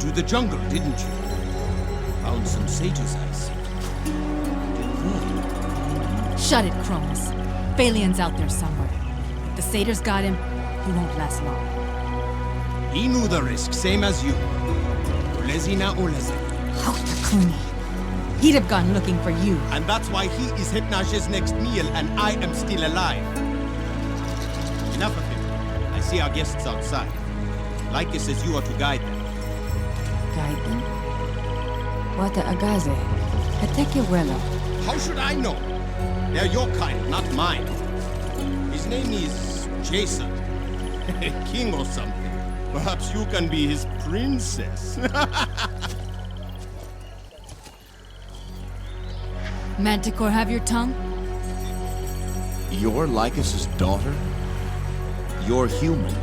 to the jungle, didn't you? Found some sages, I see. Shut it, Cronus. Phalian's out there somewhere. If the satyrs got him, he won't last long. He knew the risk, same as you. Olezina Oleze. Hotakuni. He'd have gone looking for you. And that's why he is Hypnage's next meal and I am still alive. Enough of him. I see our guests outside. Lycus says you are to guide them. Guide them? Wata agaze. Ateke welo. How should I know? They're your kind, not mine. His name is Jason. A king or something. Perhaps you can be his princess. Manticore have your tongue? You're Lycus's daughter? You're human.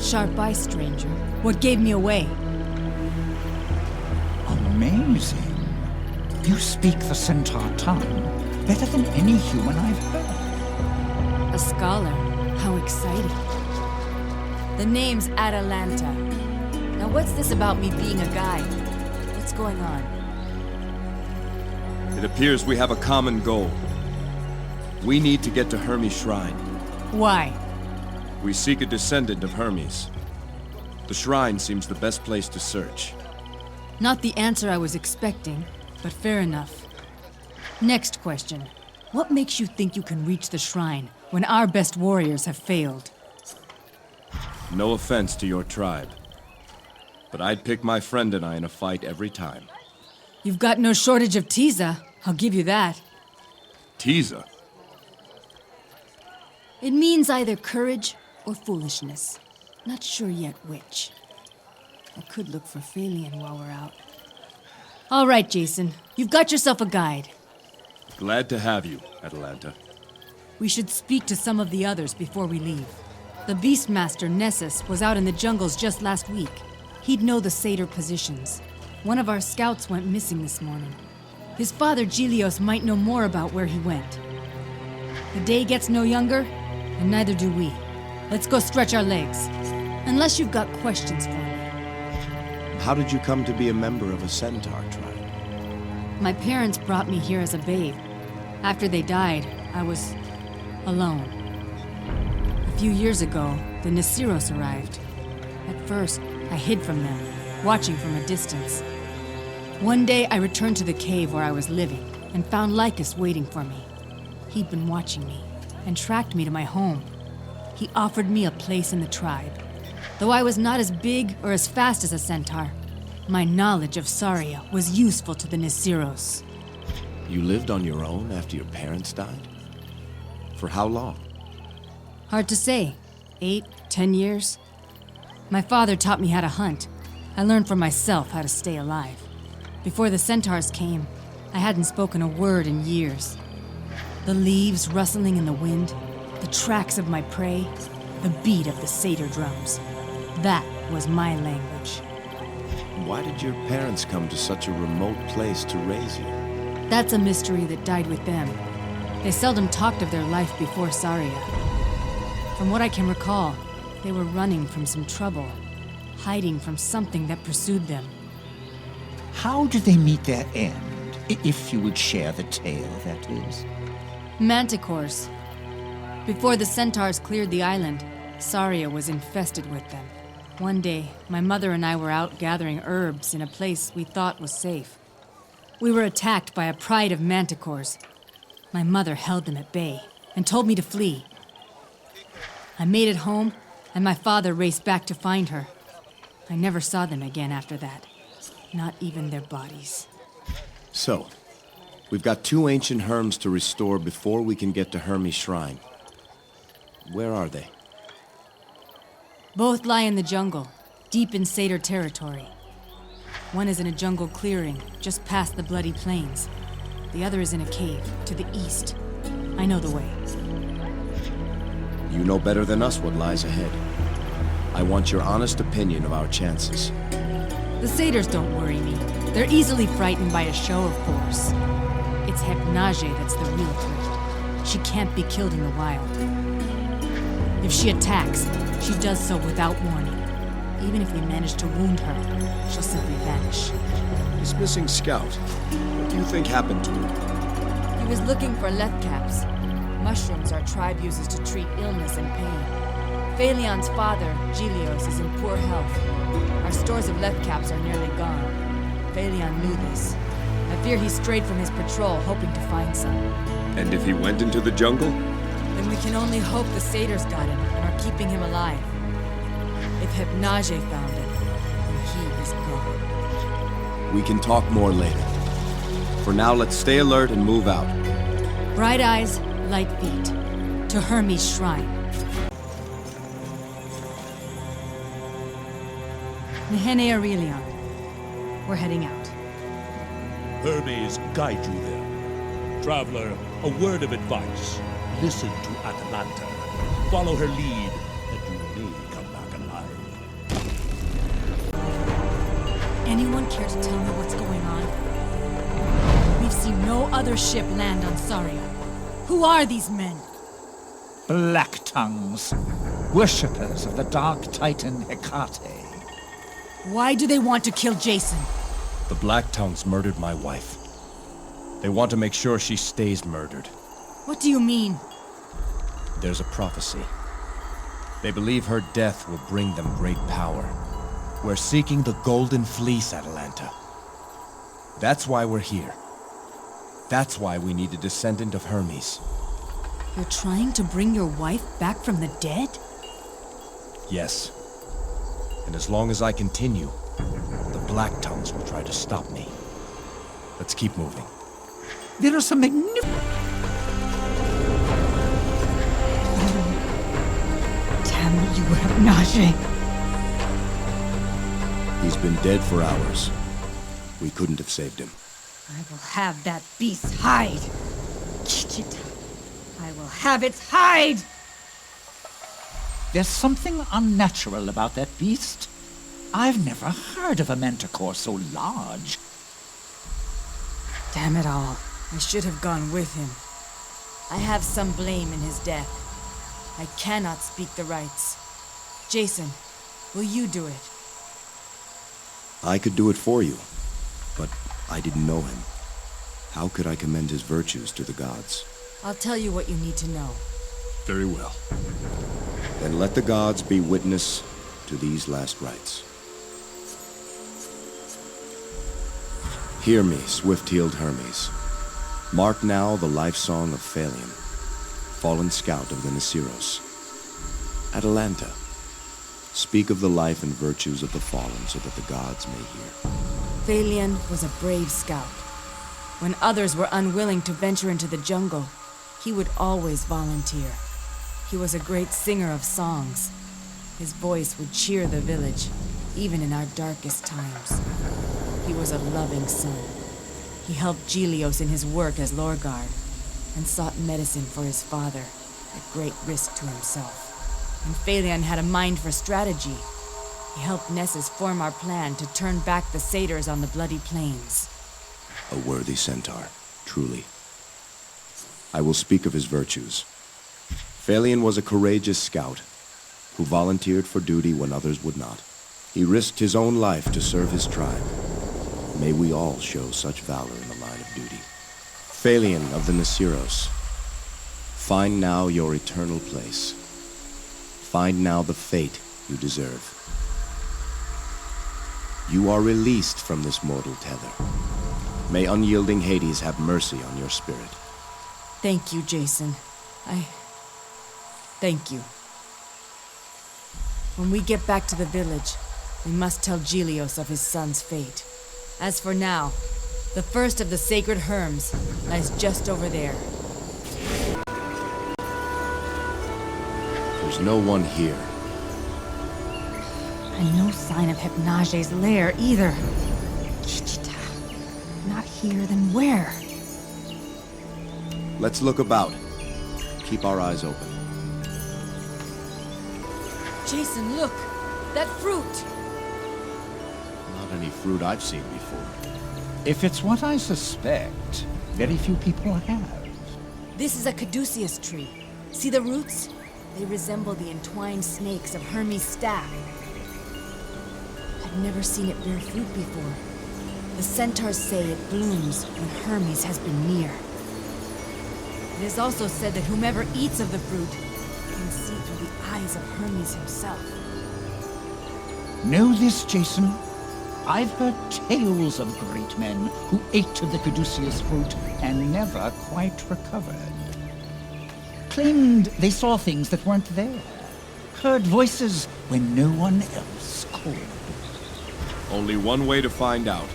Sharp eye, stranger. What gave me away? Amazing. You speak the centaur tongue better than any human I've heard. A scholar. How exciting. The name's Atalanta. Now what's this about me being a guide? What's going on? It appears we have a common goal. We need to get to Hermes' shrine. Why? We seek a descendant of Hermes. The shrine seems the best place to search. Not the answer I was expecting, but fair enough. Next question. What makes you think you can reach the shrine when our best warriors have failed? No offense to your tribe, but I'd pick my friend and I in a fight every time. You've got no shortage of Tiza, I'll give you that. Tiza? It means either courage or foolishness. Not sure yet which. I could look for Phalian while we're out. All right, Jason. You've got yourself a guide. Glad to have you, Atalanta. We should speak to some of the others before we leave. The Beastmaster, Nessus, was out in the jungles just last week. He'd know the satyr positions. One of our scouts went missing this morning. His father, Gilios, might know more about where he went. The day gets no younger, and neither do we. Let's go stretch our legs. Unless you've got questions for me. How did you come to be a member of a centaur tribe? My parents brought me here as a babe. After they died, I was alone. A few years ago, the Nasiros arrived. At first, I hid from them, watching from a distance. One day, I returned to the cave where I was living and found Lycus waiting for me. He'd been watching me and tracked me to my home. He offered me a place in the tribe. Though I was not as big or as fast as a centaur, my knowledge of Saria was useful to the Nasiros. You lived on your own after your parents died? For how long? Hard to say. 8, 10 years? My father taught me how to hunt. I learned for myself how to stay alive. Before the centaurs came, I hadn't spoken a word in years. The leaves rustling in the wind, the tracks of my prey, the beat of the satyr drums. That was my language. Why did your parents come to such a remote place to raise you? That's a mystery that died with them. They seldom talked of their life before Saria. From what I can recall, they were running from some trouble, hiding from something that pursued them. How did they meet their end? If you would share the tale, that is. Manticores. Before the centaurs cleared the island, Saria was infested with them. One day, my mother and I were out gathering herbs in a place we thought was safe. We were attacked by a pride of manticores. My mother held them at bay and told me to flee. I made it home, and my father raced back to find her. I never saw them again after that. Not even their bodies. So, we've got 2 ancient herms to restore before we can get to Hermes' shrine. Where are they? Both lie in the jungle, deep in satyr territory. One is in a jungle clearing, just past the Bloody Plains. The other is in a cave, to the east. I know the way. You know better than us what lies ahead. I want your honest opinion of our chances. The satyrs don't worry me. They're easily frightened by a show of force. It's Hypnage that's the real threat. She can't be killed in the wild. If she attacks, she does so without warning. Even if we manage to wound her, she'll simply vanish. His missing scout. What do you think happened to him? He was looking for lethcaps. Mushrooms our tribe uses to treat illness and pain. Phalion's father, Gilios, is in poor health. Our stores of lethcaps are nearly gone. Phalion knew this. I fear he strayed from his patrol, hoping to find some. And if he went into the jungle? Then we can only hope the satyrs got him and are keeping him alive. If Hypnage found him, then he is gone. We can talk more later. For now, let's stay alert and move out. Bright eyes, light feet. To Hermes' shrine. Nehene Aurelion. We're heading out. Hermes guide you there. Traveler, a word of advice. Listen to Atalanta. Follow her lead, and you may come back alive. Anyone care to tell me what's going on? We've seen no other ship land on Saria. Who are these men? Black Tongues, worshippers of the Dark Titan Hecate. Why do they want to kill Jason? The Black Tongues murdered my wife. They want to make sure she stays murdered. What do you mean? There's a prophecy. They believe her death will bring them great power. We're seeking the Golden Fleece, Atalanta. That's why we're here. That's why we need a descendant of Hermes. You're trying to bring your wife back from the dead? Yes. And as long as I continue, the Black Tongues will try to stop me. Let's keep moving. There are some magnificent... Damn you, Hypnage! He's been dead for hours. We couldn't have saved him. I will have that beast's hide! Kichita! I will have its hide! There's something unnatural about that beast. I've never heard of a manticore so large. Damn it all. I should have gone with him. I have some blame in his death. I cannot speak the rights. Jason, will you do it? I could do it for you, but I didn't know him. How could I commend his virtues to the gods? I'll tell you what you need to know. Very well. Then let the gods be witness to these last rites. Hear me, swift-heeled Hermes. Mark now the life song of Phalion, fallen scout of the Nisiros. Atalanta, speak of the life and virtues of the fallen so that the gods may hear. Phalion was a brave scout. When others were unwilling to venture into the jungle, he would always volunteer. He was a great singer of songs. His voice would cheer the village, even in our darkest times. He was a loving son. He helped Gilios in his work as Lorguard, and sought medicine for his father, at great risk to himself. And Phalion had a mind for strategy. He helped Nessus form our plan to turn back the satyrs on the bloody plains. A worthy centaur, truly. I will speak of his virtues. Phalion was a courageous scout, who volunteered for duty when others would not. He risked his own life to serve his tribe. May we all show such valor in the line of duty. Phalion of the Nisiros, find now your eternal place. Find now the fate you deserve. You are released from this mortal tether. May unyielding Hades have mercy on your spirit. Thank you, Jason. Thank you. When we get back to the village, we must tell Gilios of his son's fate. As for now, the first of the sacred Herms lies just over there. There's no one here. And no sign of Hypnage's lair either. Kichita. Not here, then where? Let's look about. Keep our eyes open. Jason, look! That fruit! Not any fruit I've seen before. If it's what I suspect, very few people have. This is a caduceus tree. See the roots? They resemble the entwined snakes of Hermes' staff. I've never seen it bear fruit before. The centaurs say it blooms when Hermes has been near. It is also said that whomever eats of the fruit can see through the eyes of Hermes himself. Know this, Jason? I've heard tales of great men who ate of the caduceus fruit and never quite recovered. Claimed they saw things that weren't there. Heard voices when no one else could. Only one way to find out.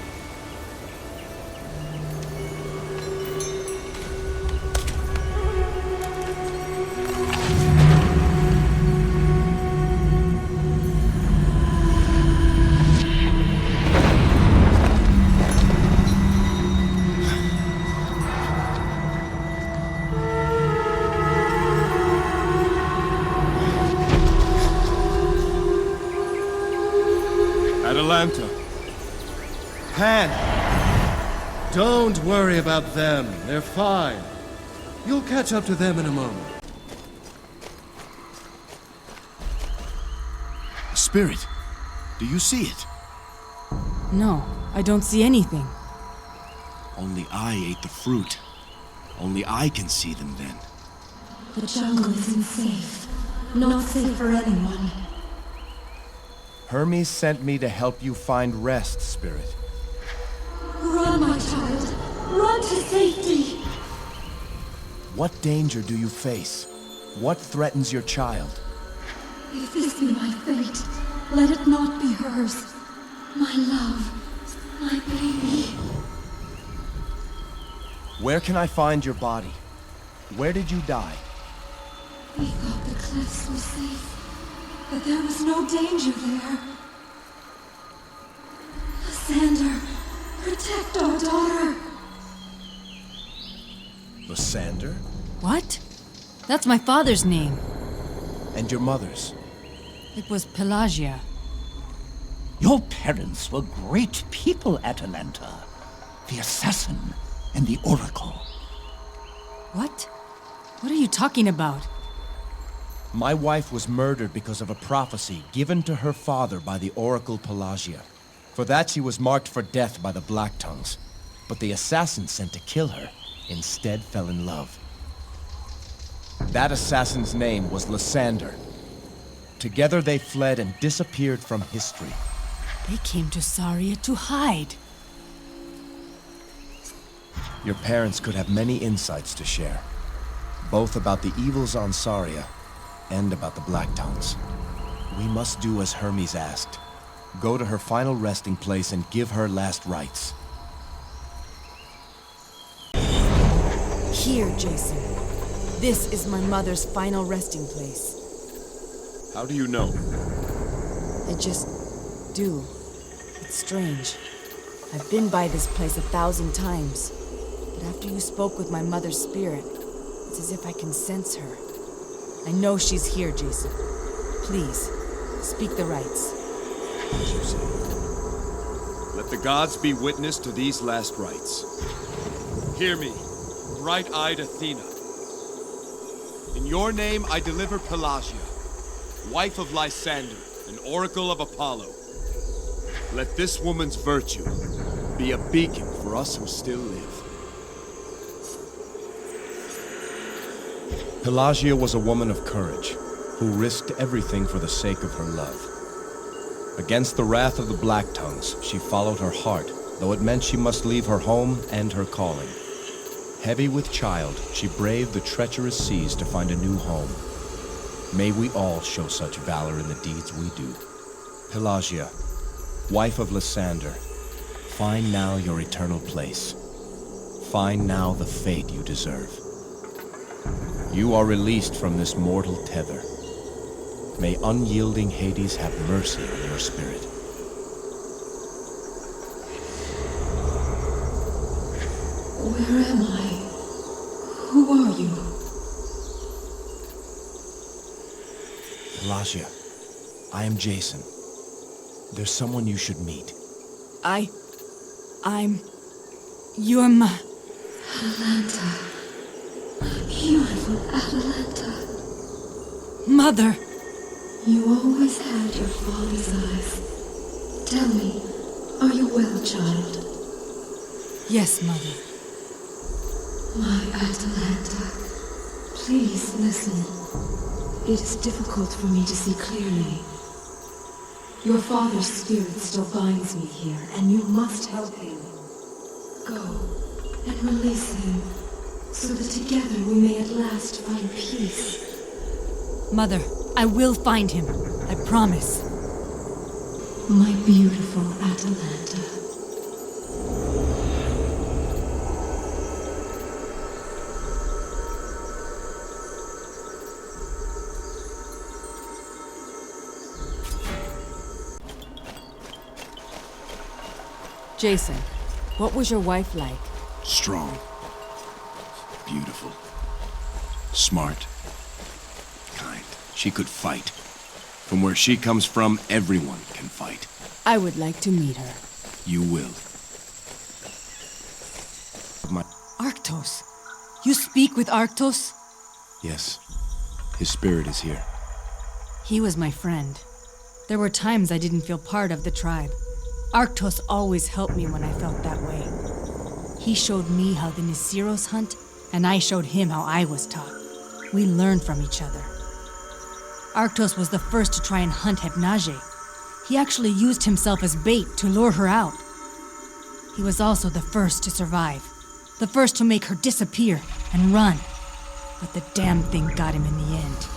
Atalanta. Pan! Don't worry about them. They're fine. You'll catch up to them in a moment. Spirit, do you see it? No, I don't see anything. Only I ate the fruit. Only I can see them then. The jungle isn't safe. Not safe for anyone. Hermes sent me to help you find rest, Spirit. Run, my child. Run to safety. What danger do you face? What threatens your child? If this be my fate, let it not be hers. My love. My baby. Where can I find your body? Where did you die? We thought the cliffs were safe, but there was no danger there. Lysander, protect our daughter. Lysander? What? That's my father's name. And your mother's? It was Pelagia. Your parents were great people, Atalanta. The assassin and the oracle. What? What are you talking about? My wife was murdered because of a prophecy given to her father by the oracle Pelagia. For that she was marked for death by the Black Tongues. But the assassin sent to kill her instead fell in love. That assassin's name was Lysander. Together they fled and disappeared from history. They came to Saria to hide. Your parents could have many insights to share. Both about the evils on Saria and about the Black Tongues. We must do as Hermes asked. Go to her final resting place and give her last rites. Here, Jason. This is my mother's final resting place. How do you know? I just do. It's strange. I've been by this place 1,000 times. But after you spoke with my mother's spirit, it's as if I can sense her. I know she's here, Jason. Please, speak the rites. As you say. Let the gods be witness to these last rites. Hear me, bright-eyed Athena. In your name I deliver Pelagia, wife of Lysander, an oracle of Apollo. Let this woman's virtue be a beacon for us who still live. Pelagia was a woman of courage, who risked everything for the sake of her love. Against the wrath of the Black Tongues, she followed her heart, though it meant she must leave her home and her calling. Heavy with child, she braved the treacherous seas to find a new home. May we all show such valor in the deeds we do. Pelagia, wife of Lysander, find now your eternal place. Find now the fate you deserve. You are released from this mortal tether. May unyielding Hades have mercy on your spirit. Where am I? Who are you? Pelagia, I am Jason. There's someone you should meet. You're my... Atalanta. Beautiful Atalanta. Mother! You always had your father's eyes. Tell me, are you well, child? Yes, Mother. My Atalanta, please listen. It is difficult for me to see clearly. Your father's spirit still binds me here, and you must help him. Go and release him, so that together we may at last find peace. Mother, I will find him. I promise. My beautiful Atalanta. Jason, what was your wife like? Strong. Beautiful. Smart. Kind. She could fight. From where she comes from, everyone can fight. I would like to meet her. You will. Arctos? You speak with Arctos? Yes. His spirit is here. He was my friend. There were times I didn't feel part of the tribe. Arctos always helped me when I felt that way. He showed me how the Nisiros hunt, and I showed him how I was taught. We learned from each other. Arctos was the first to try and hunt Hypnage. He actually used himself as bait to lure her out. He was also the first to survive. The first to make her disappear and run. But the damn thing got him in the end.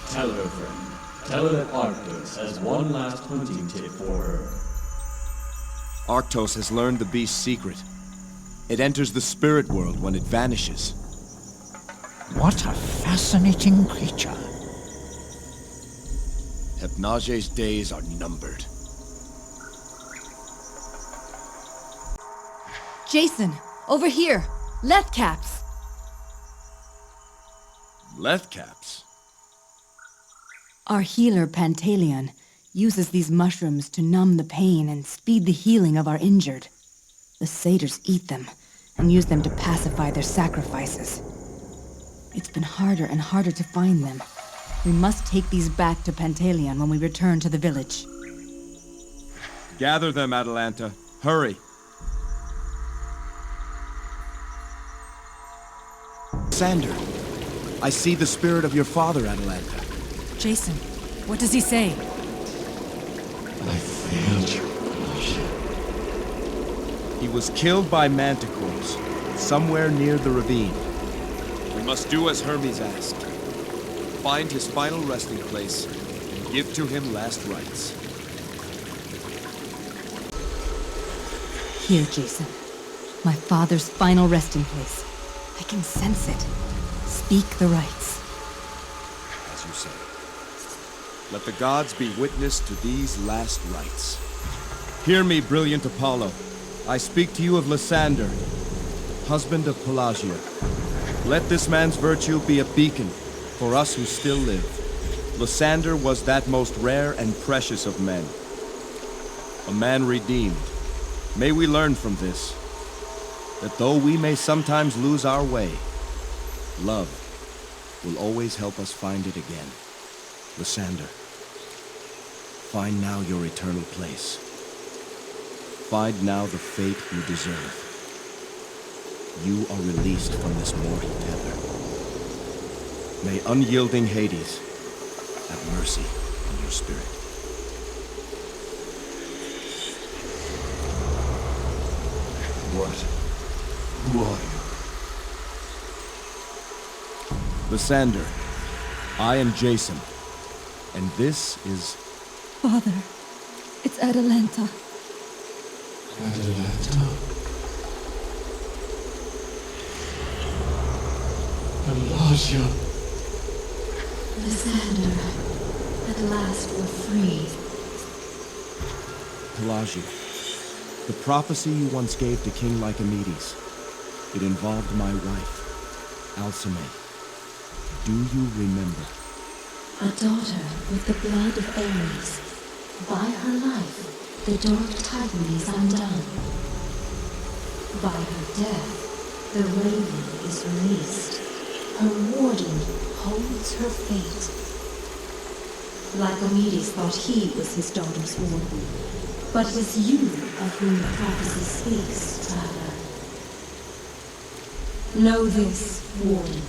Tell her, friend. Tell her that Arctos has one last hunting tip for her. Arctos has learned the beast's secret. It enters the spirit world when it vanishes. What a fascinating creature. Hypnage's days are numbered. Jason, over here! Left caps! Left caps? Our healer, Pantaleon, uses these mushrooms to numb the pain and speed the healing of our injured. The satyrs eat them and use them to pacify their sacrifices. It's been harder and harder to find them. We must take these back to Pantaleon when we return to the village. Gather them, Atalanta. Hurry. Sander, I see the spirit of your father, Atalanta. Jason, what does he say? I failed you, He was killed by manticores, somewhere near the ravine. We must do as Hermes asked. Find his final resting place, and give to him last rites. Here, Jason. My father's final resting place. I can sense it. Speak the rites. As you say. Let the gods be witness to these last rites. Hear me, brilliant Apollo. I speak to you of Lysander, husband of Pelagia. Let this man's virtue be a beacon for us who still live. Lysander was that most rare and precious of men. A man redeemed. May we learn from this, that though we may sometimes lose our way, love will always help us find it again. Lysander, find now your eternal place. Find now the fate you deserve. You are released from this mortal tether. May unyielding Hades have mercy on your spirit. What? Who are you? Lysander, I am Jason, and this is... Father, it's Atalanta. Atalanta? Pelagia. Lysander, at last we're free. Pelagia. The prophecy you once gave to King Lycomedes. It involved my wife, Alcime. Do you remember? A daughter with the blood of Ares. By her life, the dark titan is undone. By her death, the raven is released. Her warden holds her fate. Lycomedes thought he was his daughter's warden. But it is you of whom the prophecy speaks, traveler. Know this, warden.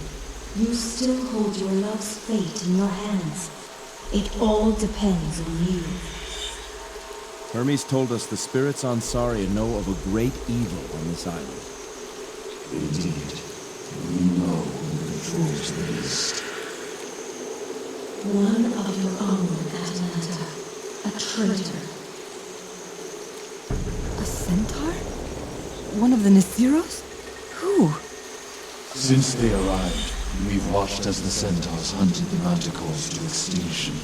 You still hold your love's fate in your hands. It all depends on you. Hermes told us the spirits on Saria know of a great evil on this island. Indeed. We know who controls the beast. One of your own, Atalanta. A traitor. A centaur? One of the Nisiros? Who? Since they arrived, we've watched as the centaurs hunted the manticores to extinction.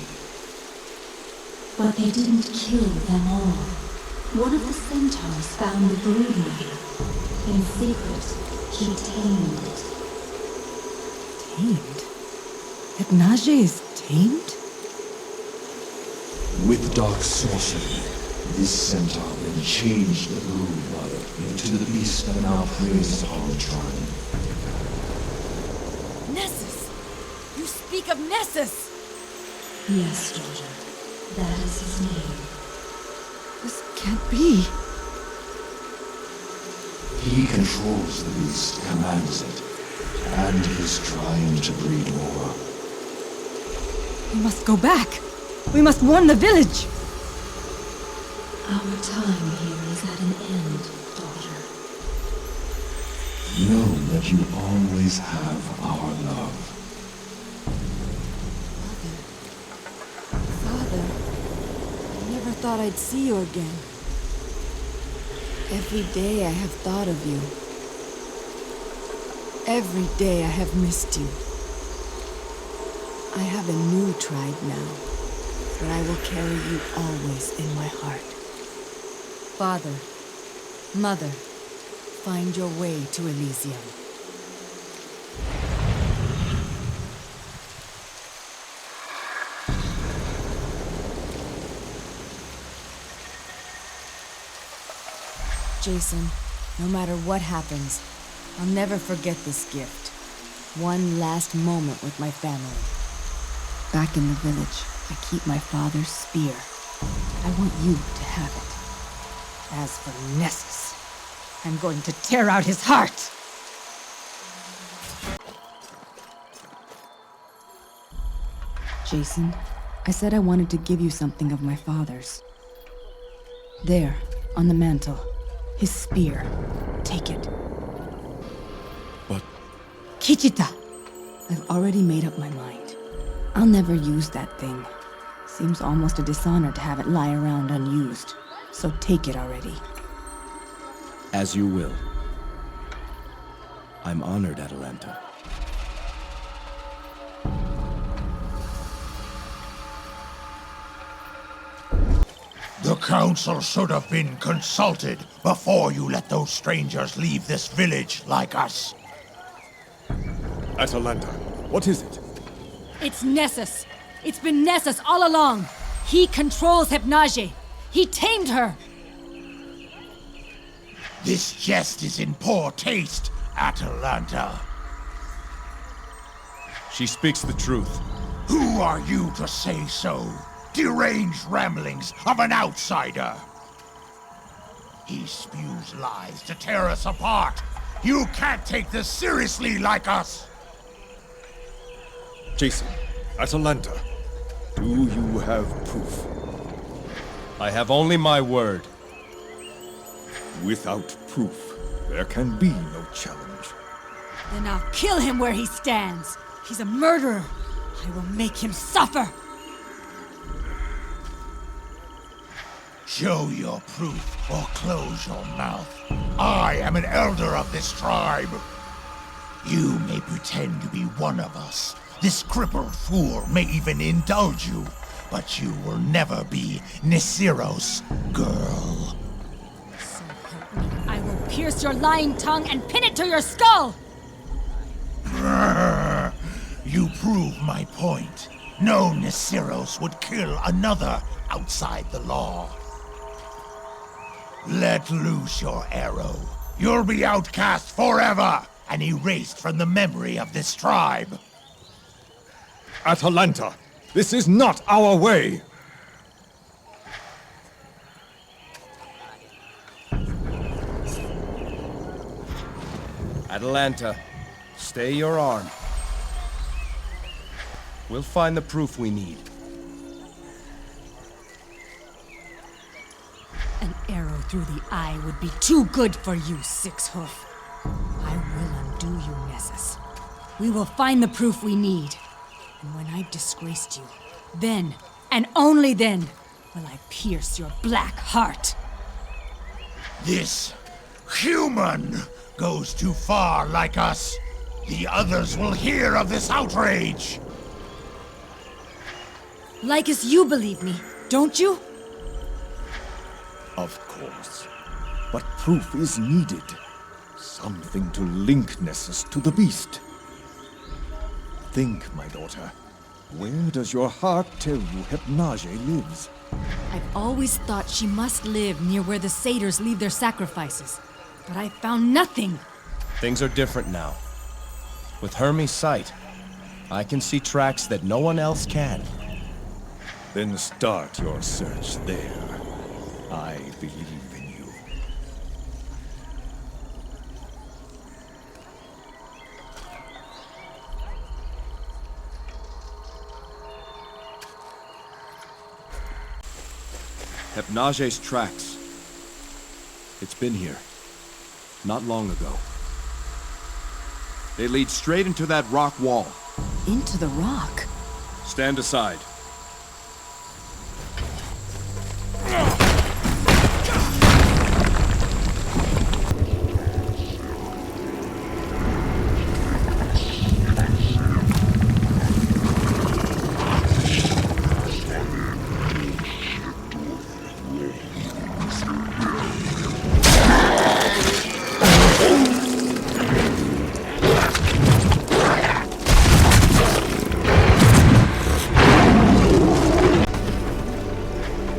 But they didn't kill them all. One of the centaurs found the broodmother. In secret, he tamed it. Tamed? Hypnage is tamed? With dark sorcery, this centaur then changed the broodmother into the beast that now preys upon the tribe. Nessus! You speak of Nessus! Yes, daughter. That is his name. This can't be. He controls the beast, commands it, and is trying to breed more. We must go back. We must warn the village. Our time here is at an end, daughter. Know that you always have our love. Father, I never thought I'd see you again. Every day I have thought of you. Every day I have missed you. I have a new tribe now, but I will carry you always in my heart. Father, Mother, find your way to Elysium. Jason, no matter what happens, I'll never forget this gift. One last moment with my family. Back in the village, I keep my father's spear. I want you to have it. As for Nessus, I'm going to tear out his heart! Jason, I said I wanted to give you something of my father's. There, on the mantle. His spear. Take it. But Kichita! I've already made up my mind. I'll never use that thing. Seems almost a dishonor to have it lie around unused. So take it already. as you will. I'm honored, Atalanta. The council should have been consulted before you let those strangers leave this village like us. Atalanta, what is it? It's Nessus. It's been Nessus all along. He controls Hypnage. He tamed her. This jest is in poor taste, Atalanta. She speaks the truth. Who are you to say so? Deranged ramblings of an outsider. He spews lies to tear us apart. You can't take this seriously like us. Jason, Atalanta, do you have proof? I have only my word. Without proof, there can be no challenge. Then I'll kill him where he stands. He's a murderer. I will make him suffer. Show your proof or close your mouth. I am an elder of this tribe. You may pretend to be one of us. This crippled fool may even indulge you, but you will never be Nisiro's girl. So help me, I will pierce your lying tongue and pin it to your skull! You prove my point. No Nisiros would kill another outside the law. Let loose your arrow. You'll be outcast forever and erased from the memory of this tribe. Atalanta, This is not our way! Atalanta, stay your arm. We'll find the proof we need. An arrow through the eye would be too good for you, Six-Hoof. I will undo you, Nessus. We will find the proof we need. And when I've disgraced you, then, and only then, will I pierce your black heart. This human goes too far like us. The others will hear of this outrage. Lycus, you believe me, don't you? Of course. But proof is needed. Something to link Nessus to the beast. Think, my daughter. Where does your heart tell you Hypnage lives? I've always thought she must live near where the satyrs leave their sacrifices. But I found nothing. Things are different now. With Hermes' sight, I can see tracks that no one else can. Then start your search there. I believe in you. Hypnage's tracks. It's been here. Not long ago. They lead straight into that rock wall. Into the rock? Stand aside.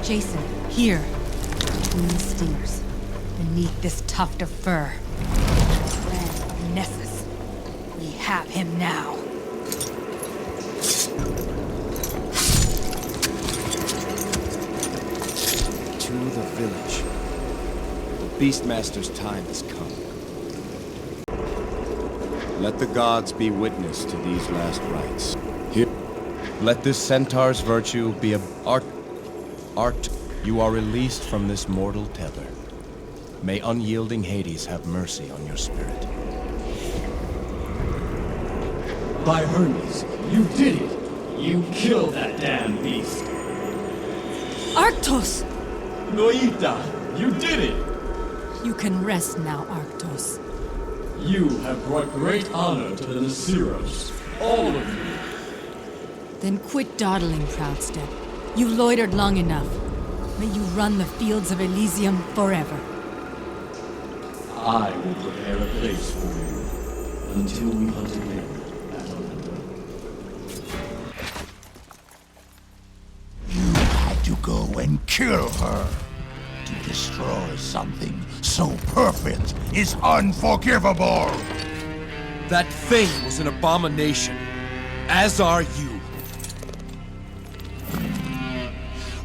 Jason, here. Between the stairs. Beneath this tuft of fur. Land of Nessus. We have him now. To the village. The Beastmaster's time has come. Let the gods be witness to these last rites. Here. Let this centaur's virtue be a Art, you are released from this mortal tether. May unyielding Hades have mercy on your spirit. By Hermes, you did it! You killed that damn beast! Arctos! Noita, you did it! You can rest now, Arctos. You have brought great honor to the Nasiros, all of you. Then quit dawdling, Proudstep. You've loitered long enough. May you run the fields of Elysium forever. I will prepare a place for you until we hunt again, Atalanta. You had to go and kill her. To destroy something so perfect is unforgivable. That thing was an abomination. As are you.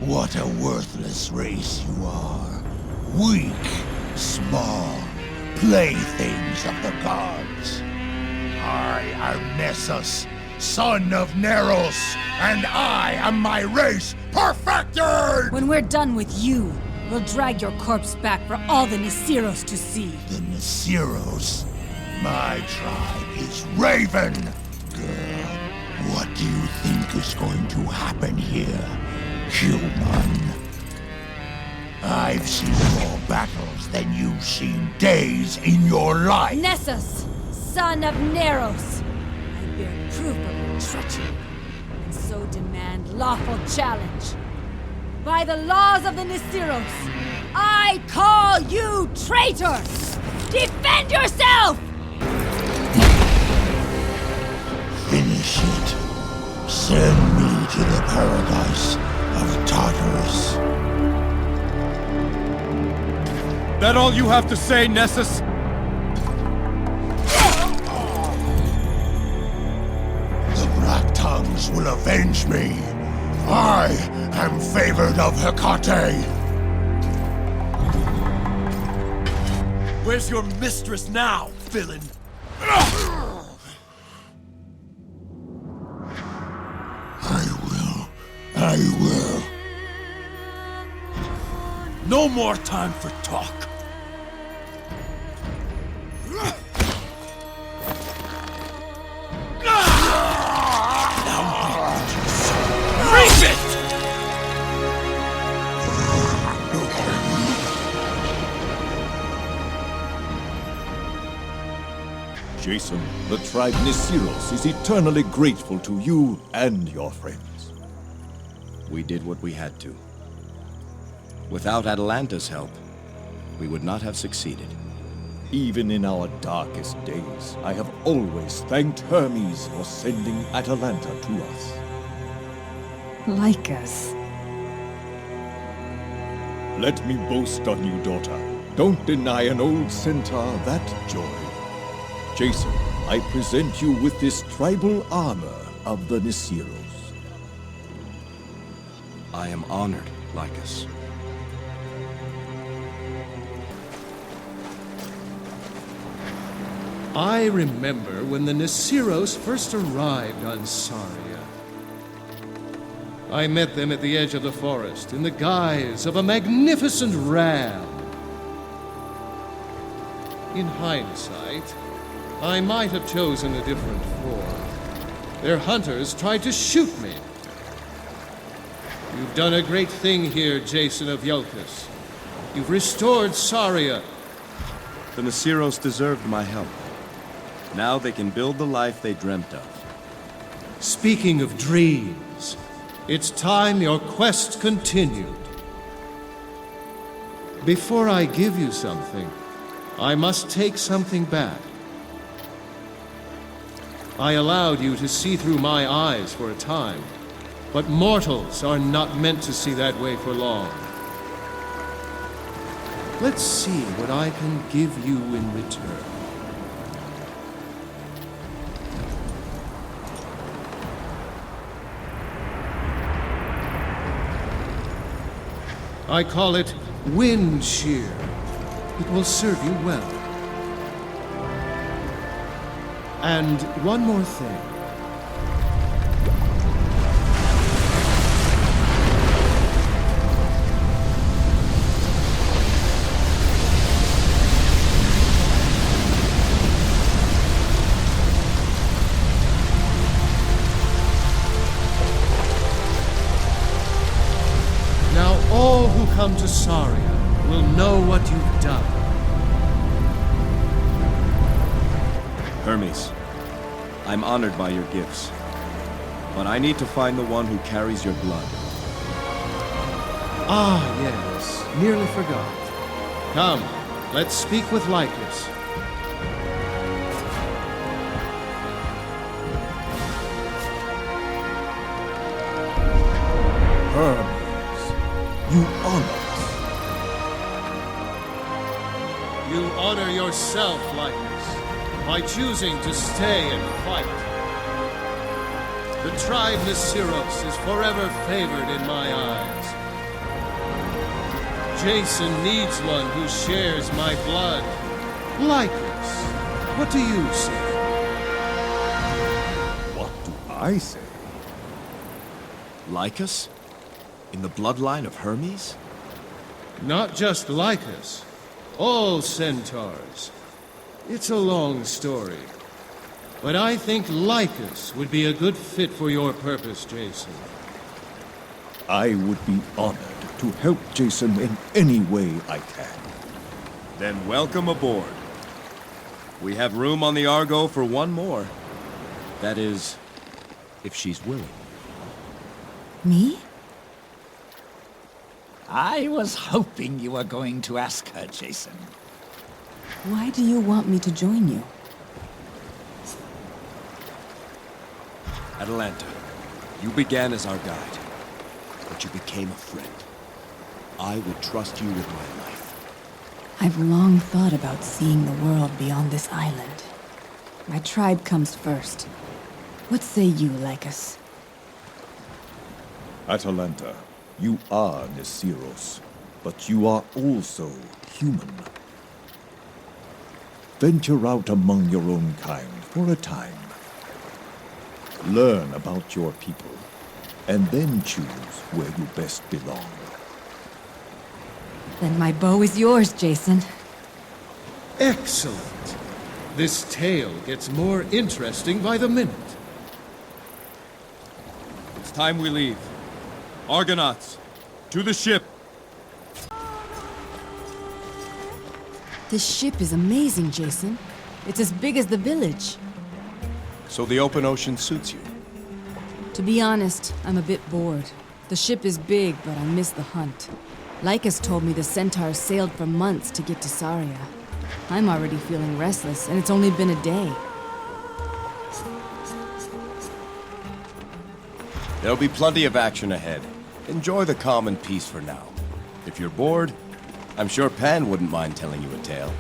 What a worthless race you are. Weak, small, playthings of the gods. I am Nessus, son of Neros, and I am my race perfected! When we're done with you, we'll drag your corpse back for all the Nasiros to see. The Nasiros? My tribe is Raven! What do you think is going to happen here? Human. I've seen more battles than you've seen days in your life. Nessus, son of Neros. I bear proof of your treachery, and so demand lawful challenge. By the laws of the Nasiros, I call you traitor! Defend yourself! Finish it. Send me to the paradise of Tartarus. That all you have to say, Nessus? The Black Tongues will avenge me. I am favored of Hecate. Where's your mistress now, villain? I will. No more time for talk. Reap it! Jason, the tribe Nisiros is eternally grateful to you and your friends. We did what we had to. Without Atalanta's help, we would not have succeeded. Even in our darkest days, I have always thanked Hermes for sending Atalanta to us. Like us. Let me boast on you, daughter. Don't deny an old centaur that joy. Jason, I present you with this tribal armor of the Nisiros. I am honored, Lycus. I remember when the Nisiros first arrived on Saria. I met them at the edge of the forest in the guise of a magnificent ram. In hindsight, I might have chosen a different form. Their hunters tried to shoot me. You've done a great thing here, Jason of Iolcus. You've restored Saria. The Nisiros deserved my help. Now they can build the life they dreamt of. Speaking of dreams, it's time your quest continued. Before I give you something, I must take something back. I allowed you to see through my eyes for a time, but mortals are not meant to see that way for long. Let's see what I can give you in return. I call it wind shear. It will serve you well. And one more thing. Now all who come to Saria will know what you've done. Hermes, I'm honored by your gifts. But I need to find the one who carries your blood. Ah, yes. Nearly forgot. Come, let's speak with Lycus. Hermes, you honor us. You honor yourself, Lycus, by choosing to stay and fight. The tribe Nisiros is forever favored in my eyes. Jason needs one who shares my blood. Lycus, what do you say? What do I say? Lycus? In the bloodline of Hermes? Not just Lycus. All centaurs. It's a long story. But I think Lycus would be a good fit for your purpose, Jason. I would be honored to help Jason in any way I can. Then welcome aboard. We have room on the Argo for one more. That is, if she's willing. Me? I was hoping you were going to ask her, Jason. Why do you want me to join you? Atalanta, you began as our guide, but you became a friend. I would trust you with my life. I've long thought about seeing the world beyond this island. My tribe comes first. What say you, Lycus? Atalanta, you are Nisiros, but you are also human. Venture out among your own kind for a time. Learn about your people, and then choose where you best belong. Then my bow is yours, Jason. Excellent. This tale gets more interesting by the minute. It's time we leave. Argonauts, to the ship! This ship is amazing, Jason. It's as big as the village. So the open ocean suits you? To be honest, I'm a bit bored. The ship is big, but I miss the hunt. Lycus told me the centaurs sailed for months to get to Saria. I'm already feeling restless, and it's only been a day. There'll be plenty of action ahead. Enjoy the calm and peace for now. If you're bored, I'm sure Pan wouldn't mind telling you a tale.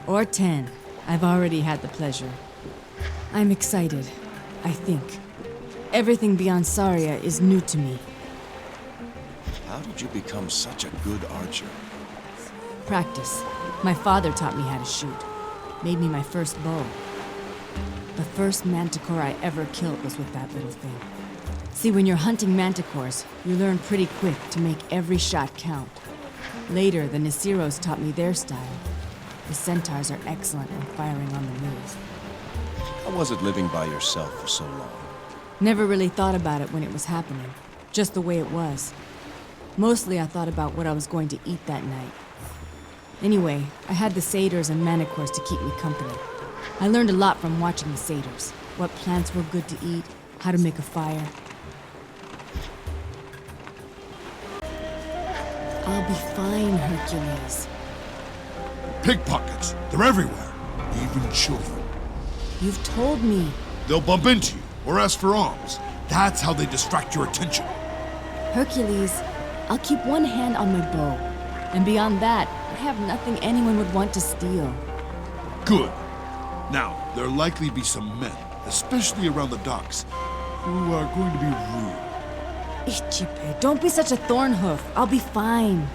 Or 10. I've already had the pleasure. I'm excited, I think. Everything beyond Saria is new to me. How did you become such a good archer? Practice. My father taught me how to shoot. Made me my first bow. The first manticore I ever killed was with that little thing. See, when you're hunting manticores, you learn pretty quick to make every shot count. Later, the Nisiros taught me their style. The centaurs are excellent when firing on the move. How was it living by yourself for so long? Never really thought about it when it was happening. Just the way it was. Mostly I thought about what I was going to eat that night. Anyway, I had the satyrs and manicores to keep me company. I learned a lot from watching the satyrs. What plants were good to eat, how to make a fire. I'll be fine, Hercules. Pickpockets. They're everywhere. Even children. You've told me. They'll bump into you or ask for alms. That's how they distract your attention. Hercules, I'll keep one hand on my bow. And beyond that, I have nothing anyone would want to steal. Good. Now, there'll likely be some men, especially around the docks, who are going to be rude. Ichipe, don't be such a thornhoof. I'll be fine.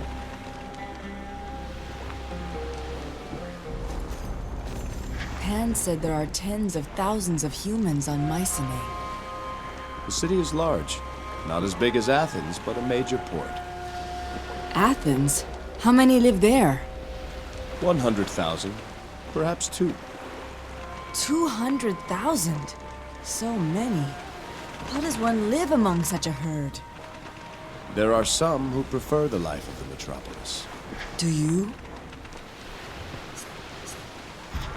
Pan said there are tens of thousands of humans on Mycenae. The city is large. Not as big as Athens, but a major port. Athens? How many live there? 100,000. Perhaps 2. 200,000? So many. How does one live among such a herd? There are some who prefer the life of the metropolis. Do you?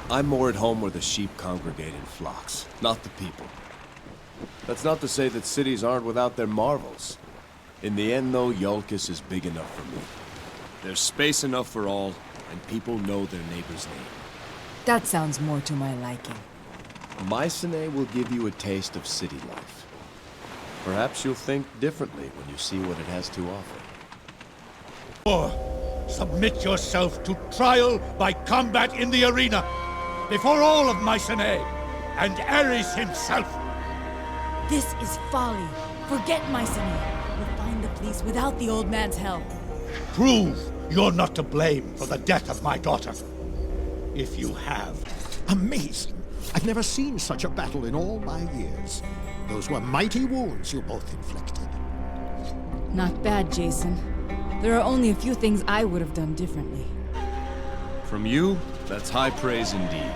I'm more at home where the sheep congregate in flocks, not the people. That's not to say that cities aren't without their marvels. In the end, though, Iolcus is big enough for me. There's space enough for all, and people know their neighbor's name. That sounds more to my liking. Mycenae will give you a taste of city life. Perhaps you'll think differently when you see what it has to offer. Submit yourself to trial by combat in the arena, before all of Mycenae, and Ares himself. This is folly. Forget Mycenae. We'll find the police without the old man's help. Prove you're not to blame for the death of my daughter. If you have. Amazing. I've never seen such a battle in all my years. Those were mighty wounds you both inflicted. Not bad, Jason. There are only a few things I would have done differently. From you, that's high praise indeed.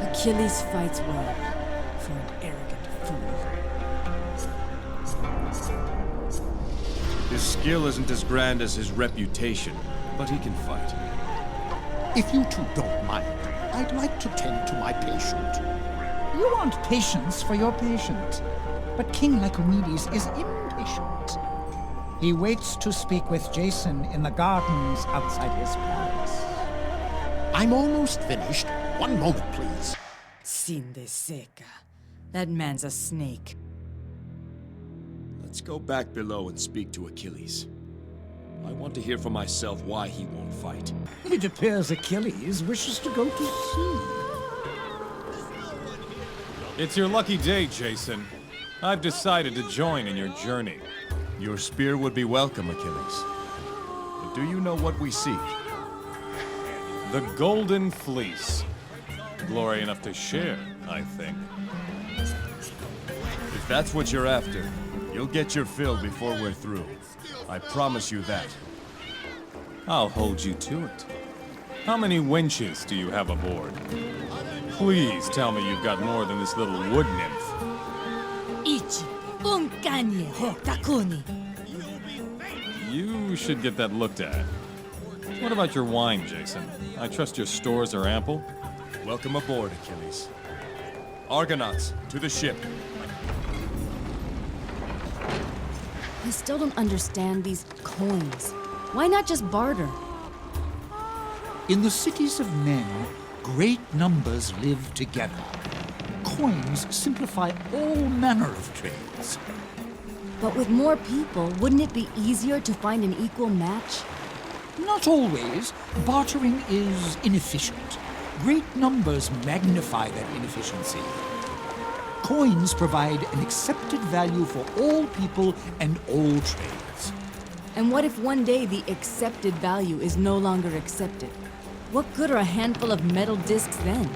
Achilles fights well, for an arrogant fool. His skill isn't as grand as his reputation, but he can fight. If you two don't mind, I'd like to tend to my patient. You want patience for your patient, but King Lycomedes is impatient. He waits to speak with Jason in the gardens outside his palace. I'm almost finished. One moment, please. Sin de seca. That man's a snake. Let's go back below and speak to Achilles. I want to hear for myself why he won't fight. It appears Achilles wishes to go to sea. It's your lucky day, Jason. I've decided to join in your journey. Your spear would be welcome, Achilles. But do you know what we seek? The Golden Fleece. Glory enough to share, I think. If that's what you're after, you'll get your fill before we're through. I promise you that. I'll hold you to it. How many winches do you have aboard? Please tell me you've got more than this little wood nymph. Ichi, un kanye ho takuni. You should get that looked at. What about your wine, Jason? I trust your stores are ample? Welcome aboard, Achilles. Argonauts, to the ship. I still don't understand these coins. Why not just barter? In the cities of men, great numbers live together. Coins simplify all manner of trades. But with more people, wouldn't it be easier to find an equal match? Not always. Bartering is inefficient. Great numbers magnify that inefficiency. Coins provide an accepted value for all people and all trades. And what if one day the accepted value is no longer accepted? What good are a handful of metal discs then?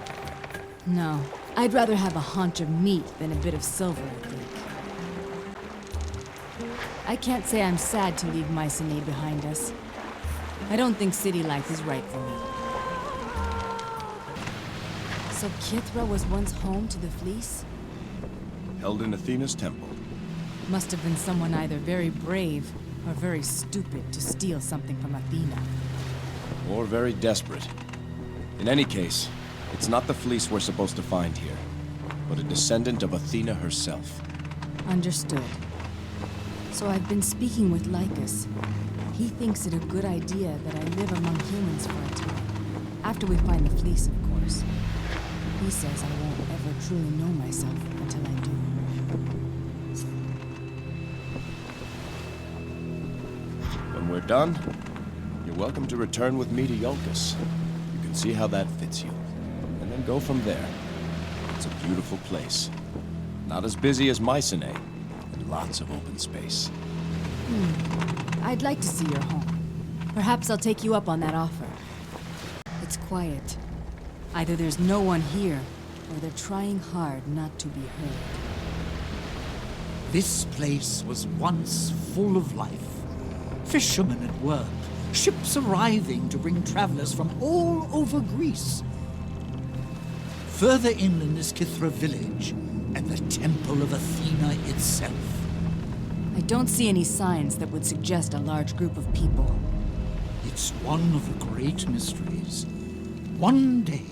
No, I'd rather have a haunch of meat than a bit of silver, I think. I can't say I'm sad to leave Mycenae behind us. I don't think city life is right for me. So Kithra was once home to the Fleece? Held in Athena's temple. Must have been someone either very brave or very stupid to steal something from Athena. Or very desperate. In any case, it's not the fleece we're supposed to find here, but a descendant of Athena herself. Understood. So I've been speaking with Lycus. He thinks it a good idea that I live among humans for a time. After we find the fleece, of course. He says I won't ever truly know myself until I do. When we're done, you're welcome to return with me to Iolcus. You can see how that fits you. And then go from there. It's a beautiful place. Not as busy as Mycenae, and lots of open space. I'd like to see your home. Perhaps I'll take you up on that offer. It's quiet. Either there's no one here, or they're trying hard not to be heard. This place was once full of life. Fishermen at work, ships arriving to bring travelers from all over Greece. Further inland is Kithra village, and the temple of Athena itself. I don't see any signs that would suggest a large group of people. It's one of the great mysteries. One day,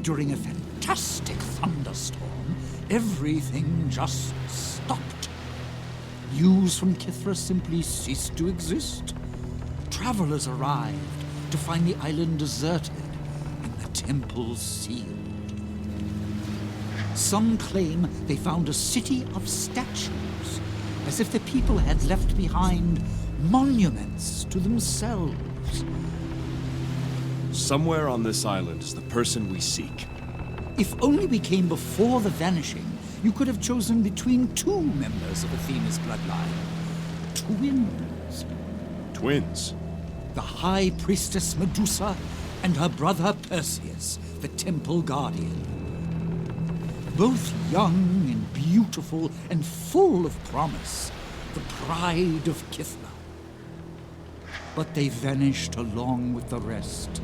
during a fantastic thunderstorm, everything just stopped. News from Kithra simply ceased to exist. Travelers arrived to find the island deserted and the temple sealed. Some claim they found a city of statues, as if the people had left behind monuments to themselves. Somewhere on this island is the person we seek. If only we came before the vanishing, you could have chosen between two members of Athena's bloodline. Twins. Twins? The High Priestess Medusa and her brother Perseus, the Temple Guardian. Both young and beautiful and full of promise, the pride of Kithra. But they vanished along with the rest.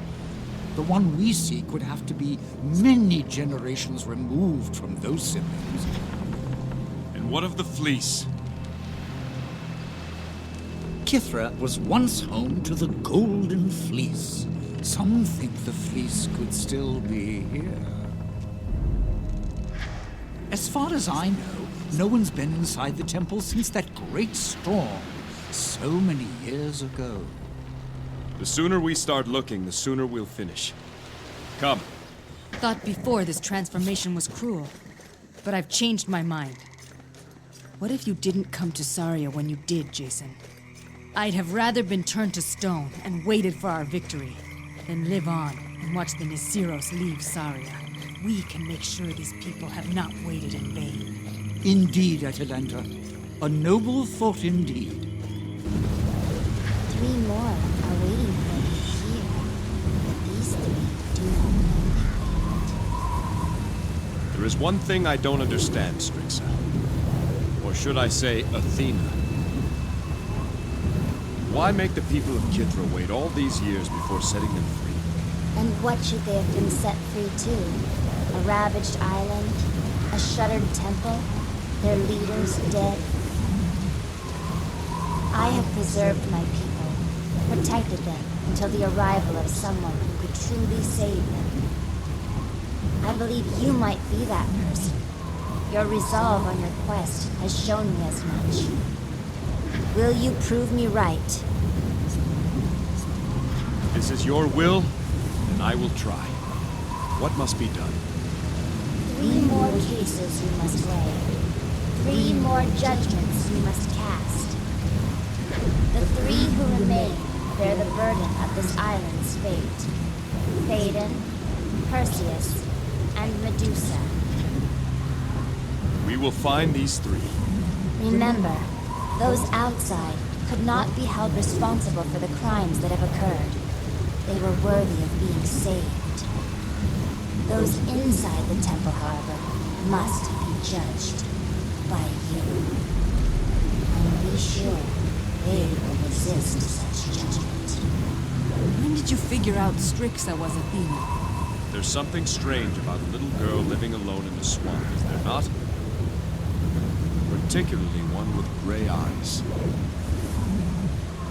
The one we seek would have to be many generations removed from those siblings. And what of the fleece? Kithra was once home to the Golden Fleece. Some think the fleece could still be here. As far as I know, no one's been inside the temple since that great storm so many years ago. The sooner we start looking, the sooner we'll finish. Come. Thought before this transformation was cruel, but I've changed my mind. What if you didn't come to Saria when you did, Jason? I'd have rather been turned to stone and waited for our victory than live on and watch the Nisiros leave Saria. We can make sure these people have not waited in vain. Indeed, Atalanta. A noble thought indeed. 3 more are waiting for me here. But these 3 do not know my fate. There is one thing I don't understand, Strixa. Or should I say, Athena. Why make the people of Kithra wait all these years before setting them free? And what should they have been set free to? A ravaged island? A shuttered temple? Their leaders dead? I have preserved my people, protected them until the arrival of someone who could truly save them. I believe you might be that person. Your resolve on your quest has shown me as much. Will you prove me right? If this is your will, then I will try. What must be done? 3 more cases you must weigh. 3 more judgments you must cast. The 3 who remain bear the burden of this island's fate. Phaedon, Perseus, and Medusa. We will find these 3. Remember, those outside could not be held responsible for the crimes that have occurred. They were worthy of being saved. Those inside the temple, however, must be judged by you. And be sure they will resist such judgment. When did you figure out Strixa was Athena? There's something strange about a little girl living alone in the swamp, is there not? Particularly one with gray eyes.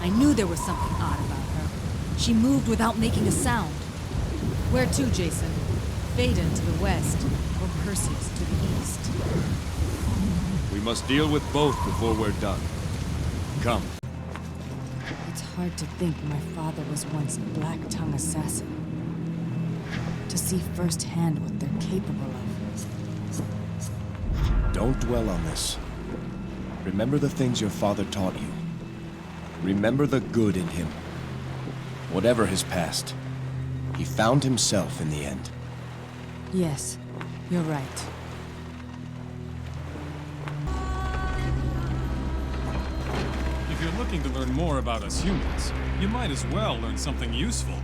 I knew there was something odd about her. She moved without making a sound. Where to, Jason? Phaedon to the west, or Perseus to the east? We must deal with both before we're done. Come. It's hard to think my father was once a black-tongue assassin. To see firsthand what they're capable of. Don't dwell on this. Remember the things your father taught you. Remember the good in him. Whatever his past, he found himself in the end. Yes, you're right. If you're looking to learn more about us humans, you might as well learn something useful.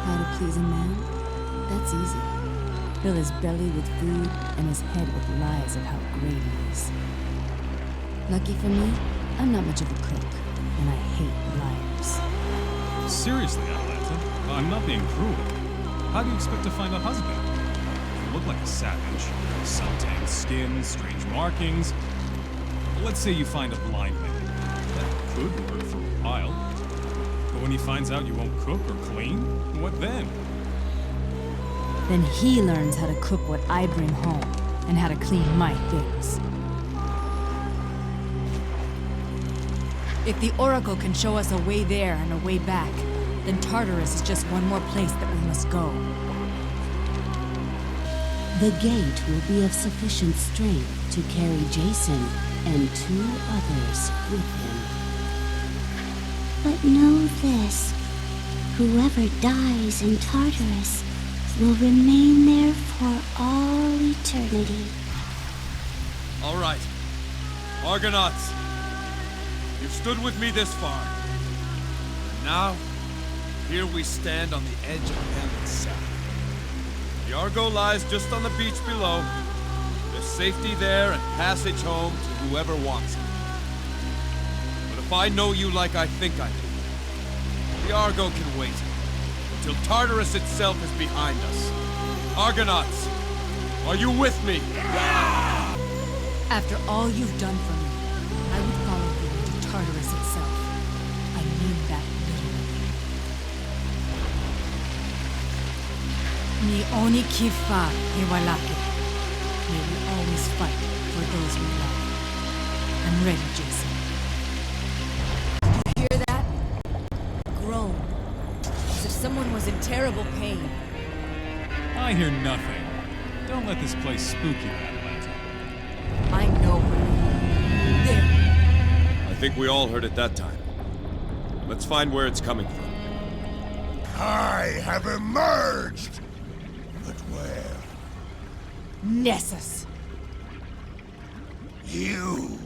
How to please a man? That's easy. Fill his belly with food and his head with lies of how great he is. Lucky for me, I'm not much of a cook, and I hate liars. Seriously, Atalanta, I'm not being cruel. How do you expect to find a husband? You look like a savage. Suntanned skin, strange markings. Let's say you find a blind man. That could work for a while. But when he finds out you won't cook or clean, what then? Then he learns how to cook what I bring home, and how to clean my things. If the Oracle can show us a way there and a way back, then Tartarus is just one more place that we must go. The gate will be of sufficient strength to carry Jason and 2 others with him. But know this, whoever dies in Tartarus will remain there for all eternity. All right. Argonauts, you've stood with me this far. And now, here we stand on the edge of hell itself. The Argo lies just on the beach below. There's safety there and passage home to whoever wants it. But if I know you like I think I do, the Argo can wait until Tartarus itself is behind us. Argonauts, are you with me? After all you've done for me, I would follow you into Tartarus itself. I mean that literally. Ni oni kifa hewalake. May we always fight for those we love. I'm ready, Jason. Did you hear that? A groan. As if someone was in terrible pain. I hear nothing. Don't let this place spook you, Atalanta. I know her. There. I think we all heard it that time. Let's find where it's coming from. I have emerged! But where? Nessus. You?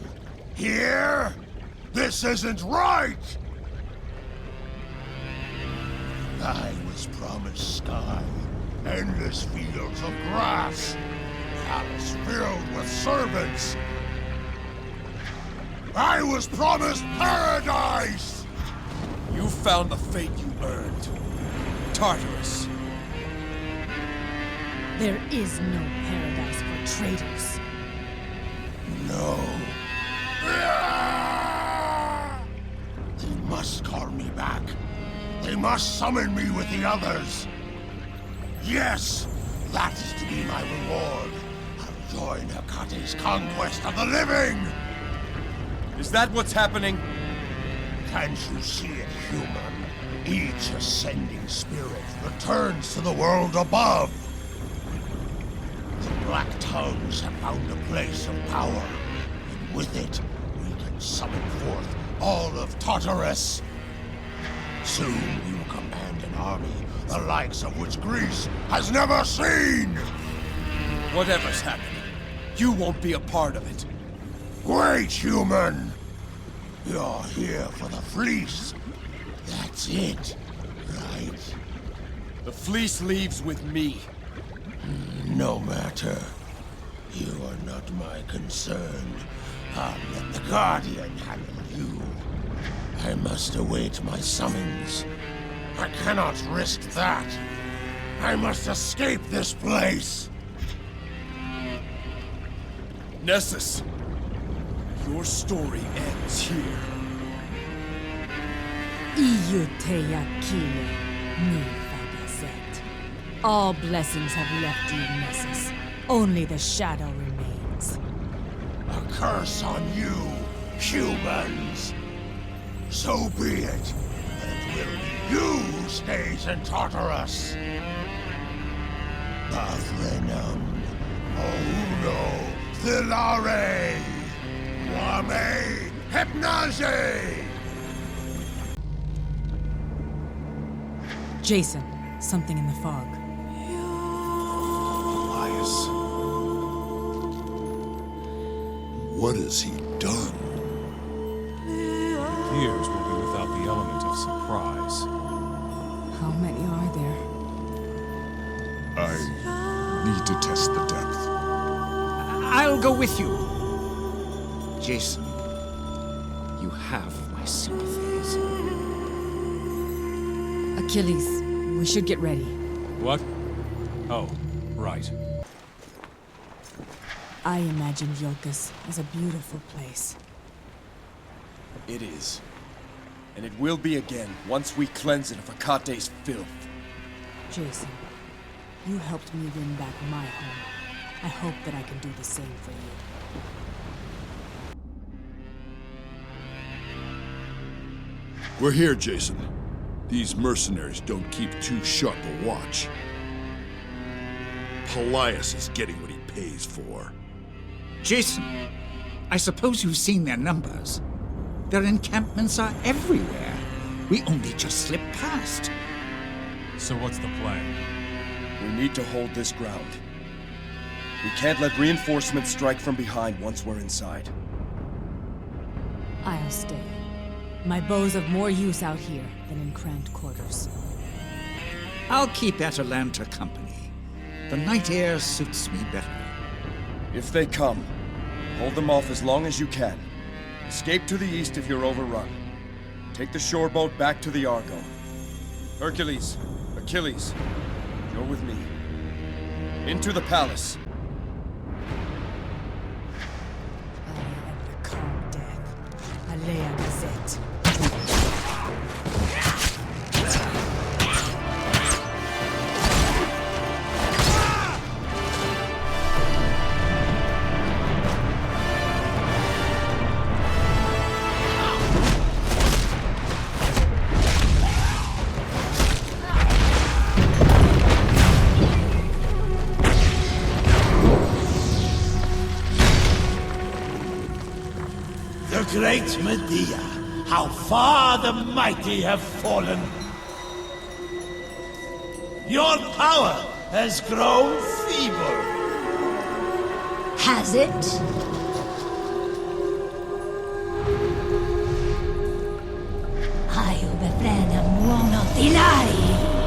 Here? This isn't right! I was promised sky, endless fields of grass, palace filled with servants. I was promised paradise! You found the fate you earned. Tartarus. There is no paradise for traitors. No. They must call me back. They must summon me with the others. Yes, that is to be my reward. I'll join Hecate's conquest of the living! Is that what's happening? Can't you see it, human? Each ascending spirit returns to the world above. The Black Tongues have found a place of power, and with it, we can summon forth all of Tartarus. Soon we will command an army, the likes of which Greece has never seen! Whatever's happening, you won't be a part of it. Wait, human! You're here for the fleece. That's it, right? The fleece leaves with me. No matter. You are not my concern. I'll let the Guardian handle you. I must await my summons. I cannot risk that. I must escape this place. Nessus, your story ends here. All blessings have left you, Nessus. Only the shadow remains. A curse on you, humans. So be it. But it will be you who stays in Tartarus. Bavrenum, Ouno, Thilare, Wame, Hypnage! Jason, something in the fog. Elias. What has he done? Years will be without the element of surprise. How many are there? I need to test the depth. I'll go with you. Jason, you have my sympathies. Achilles, we should get ready. What? Oh, right. I imagined Iolcus as a beautiful place. It is. And it will be again once we cleanse it of Hecate's filth. Jason, you helped me win back my home. I hope that I can do the same for you. We're here, Jason. These mercenaries don't keep too sharp a watch. Pelias is getting what he pays for. Jason, I suppose you've seen their numbers. Their encampments are everywhere. We only just slipped past. So what's the plan? We need to hold this ground. We can't let reinforcements strike from behind once we're inside. I'll stay. My bow's of more use out here than in cramped quarters. I'll keep Atalanta company. The night air suits me better. If they come, hold them off as long as you can. Escape to the east if you're overrun. Take the shore boat back to the Argo. Hercules, Achilles, you're with me. Into the palace. I am the calm death. Alea Gazette. Great Medea, how far the mighty have fallen. Your power has grown feeble. Has it? Io befrenam uomo Thilai.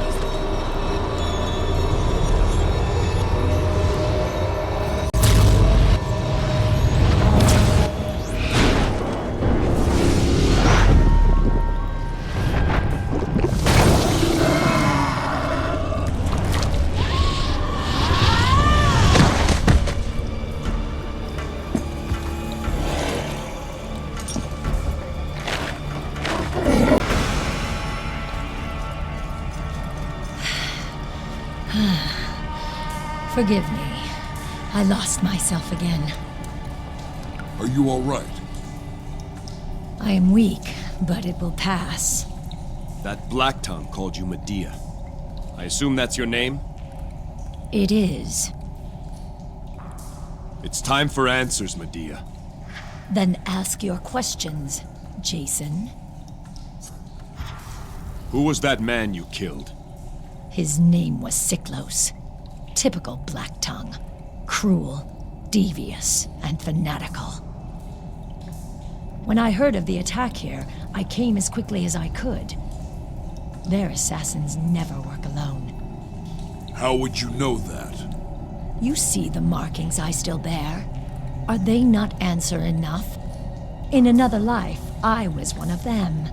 Forgive me. I lost myself again. Are you all right? I am weak, but it will pass. That Black Tongue called you Medea. I assume that's your name? It is. It's time for answers, Medea. Then ask your questions, Jason. Who was that man you killed? His name was Siklos. Typical Black Tongue. Cruel, devious, and fanatical. When I heard of the attack here, I came as quickly as I could. Their assassins never work alone. How would you know that? You see the markings I still bear. Are they not answer enough? In another life, I was one of them.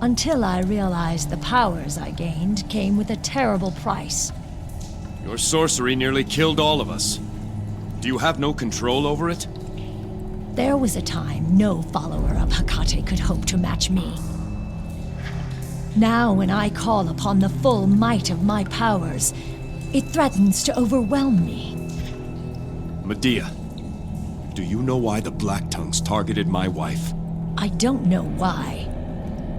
Until I realized the powers I gained came with a terrible price. Your sorcery nearly killed all of us. Do you have no control over it? There was a time no follower of Hecate could hope to match me. Now when I call upon the full might of my powers, it threatens to overwhelm me. Medea, do you know why the Black Tongues targeted my wife? I don't know why,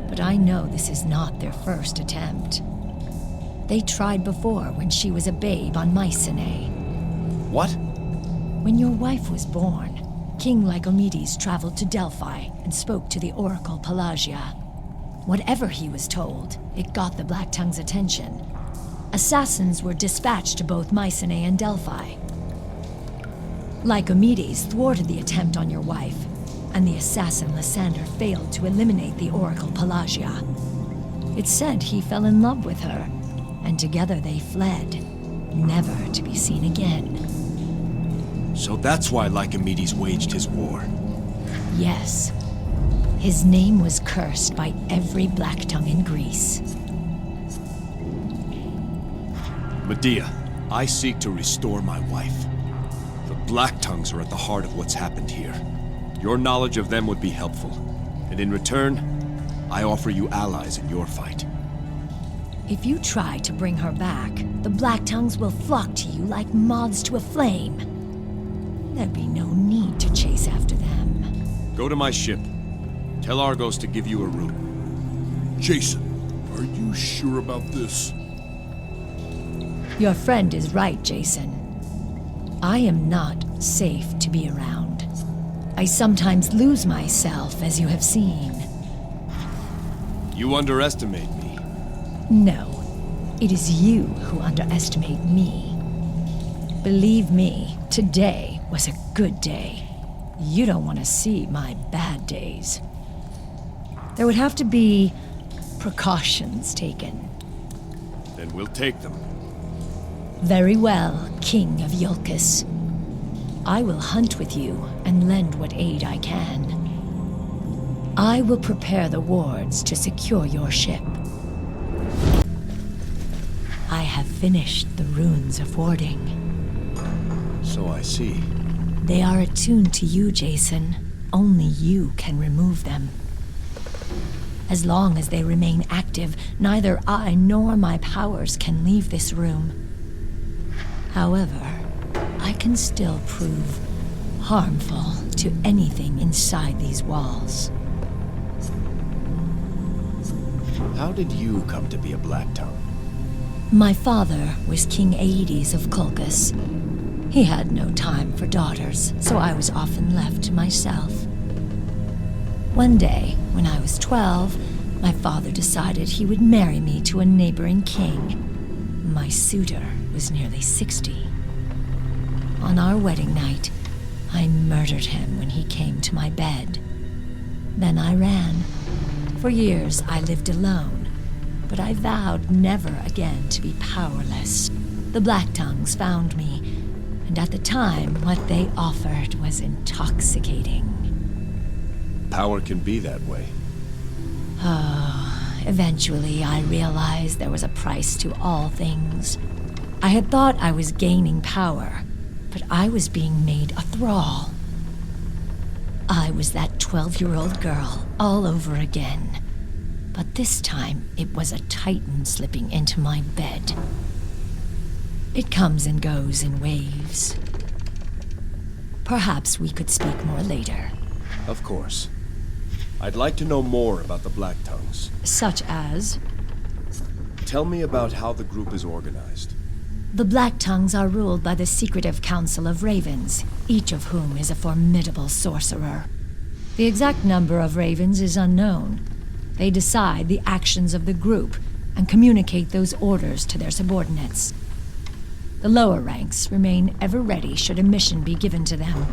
but I know this is not their first attempt. They tried before when she was a babe on Mycenae. What? When your wife was born, King Lycomedes traveled to Delphi and spoke to the oracle Pelagia. Whatever he was told, it got the Black Tongue's attention. Assassins were dispatched to both Mycenae and Delphi. Lycomedes thwarted the attempt on your wife, and the assassin Lysander failed to eliminate the oracle Pelagia. It's said he fell in love with her, and together they fled, never to be seen again. So that's why Lycomedes waged his war. Yes. His name was cursed by every Black Tongue in Greece. Medea, I seek to restore my wife. The Black Tongues are at the heart of what's happened here. Your knowledge of them would be helpful. And in return, I offer you allies in your fight. If you try to bring her back, the Black Tongues will flock to you like moths to a flame. There'd be no need to chase after them. Go to my ship. Tell Argos to give you a room. Jason, are you sure about this? Your friend is right, Jason. I am not safe to be around. I sometimes lose myself, as you have seen. You underestimate me. No, it is you who underestimate me. Believe me, today was a good day. You don't want to see my bad days. There would have to be precautions taken. Then we'll take them. Very well, King of Iolcus. I will hunt with you and lend what aid I can. I will prepare the wards to secure your ship. I have finished the runes of warding. So I see. They are attuned to you, Jason. Only you can remove them. As long as they remain active, neither I nor my powers can leave this room. However, I can still prove harmful to anything inside these walls. How did you come to be a Black Tongue? My father was King Aedes of Colchis. He had no time for daughters, so I was often left to myself. One day, when I was 12, my father decided he would marry me to a neighboring king. My suitor was nearly 60. On our wedding night, I murdered him when he came to my bed. Then I ran. For years, I lived alone, but I vowed never again to be powerless. The Black Tongues found me, and at the time, what they offered was intoxicating. Power can be that way. Eventually, I realized there was a price to all things. I had thought I was gaining power, but I was being made a thrall. I was that 12-year-old girl all over again. But this time, it was a titan slipping into my bed. It comes and goes in waves. Perhaps we could speak more later. Of course. I'd like to know more about the Black Tongues. Such as? Tell me about how the group is organized. The Black Tongues are ruled by the secretive Council of Ravens, each of whom is a formidable sorcerer. The exact number of ravens is unknown. They decide the actions of the group and communicate those orders to their subordinates. The lower ranks remain ever ready should a mission be given to them.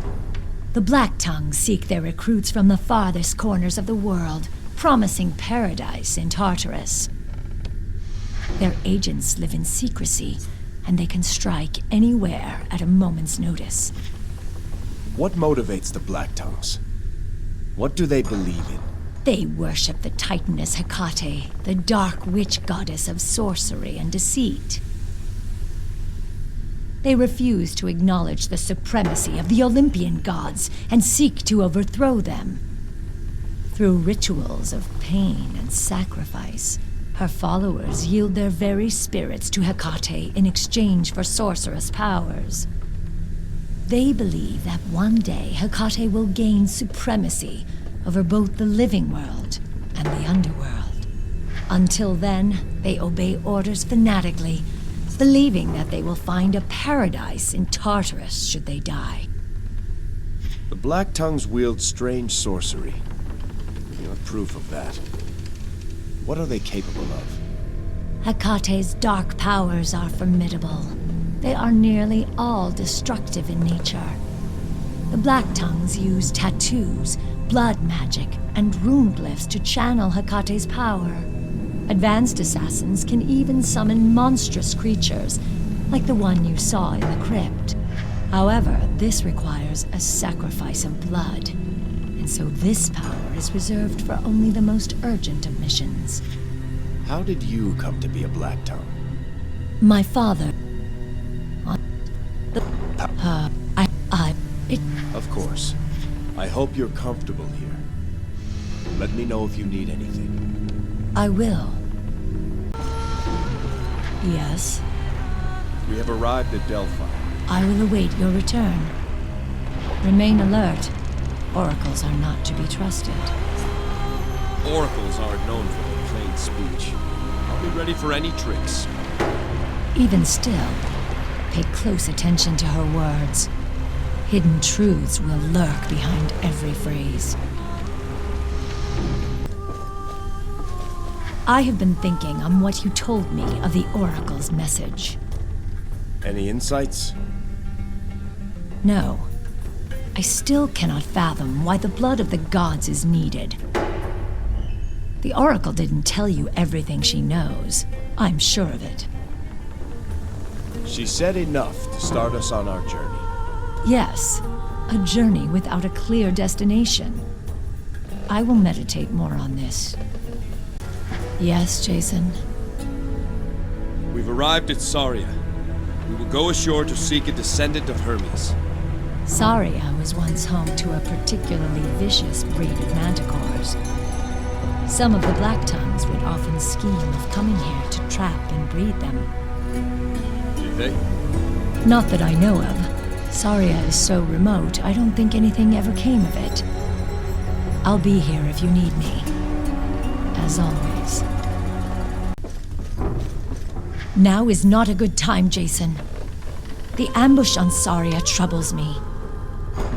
The Black Tongues seek their recruits from the farthest corners of the world, promising paradise in Tartarus. Their agents live in secrecy, and they can strike anywhere at a moment's notice. What motivates the Black Tongues? What do they believe in? They worship the Titaness Hecate, the dark witch goddess of sorcery and deceit. They refuse to acknowledge the supremacy of the Olympian gods and seek to overthrow them. Through rituals of pain and sacrifice, her followers yield their very spirits to Hecate in exchange for sorcerous powers. They believe that one day Hecate will gain supremacy over both the living world and the underworld. Until then, they obey orders fanatically, believing that they will find a paradise in Tartarus should they die. The Black Tongues wield strange sorcery. You have proof of that. What are they capable of? Hecate's dark powers are formidable. They are nearly all destructive in nature. The Black Tongues use tattoos, blood magic, and rune glyphs to channel Hecate's power. Advanced assassins can even summon monstrous creatures, like the one you saw in the crypt. However, this requires a sacrifice of blood, and so this power is reserved for only the most urgent of missions. How did you come to be a Black Tongue? My father... Of course. I hope you're comfortable here. Let me know if you need anything. I will. Yes? We have arrived at Delphi. I will await your return. Remain alert. Oracles are not to be trusted. Oracles aren't known for their plain speech. I'll be ready for any tricks. Even still, pay close attention to her words. Hidden truths will lurk behind every phrase. I have been thinking on what you told me of the Oracle's message. Any insights? No. I still cannot fathom why the blood of the gods is needed. The Oracle didn't tell you everything she knows. I'm sure of it. She said enough to start us on our journey. Yes, a journey without a clear destination. I will meditate more on this. Yes, Jason. We've arrived at Saria. We will go ashore to seek a descendant of Hermes. Saria was once home to a particularly vicious breed of manticores. Some of the Black Tongues would often scheme of coming here to trap and breed them. Do they? Not that I know of. Saria is so remote, I don't think anything ever came of it. I'll be here if you need me. As always. Now is not a good time, Jason. The ambush on Saria troubles me.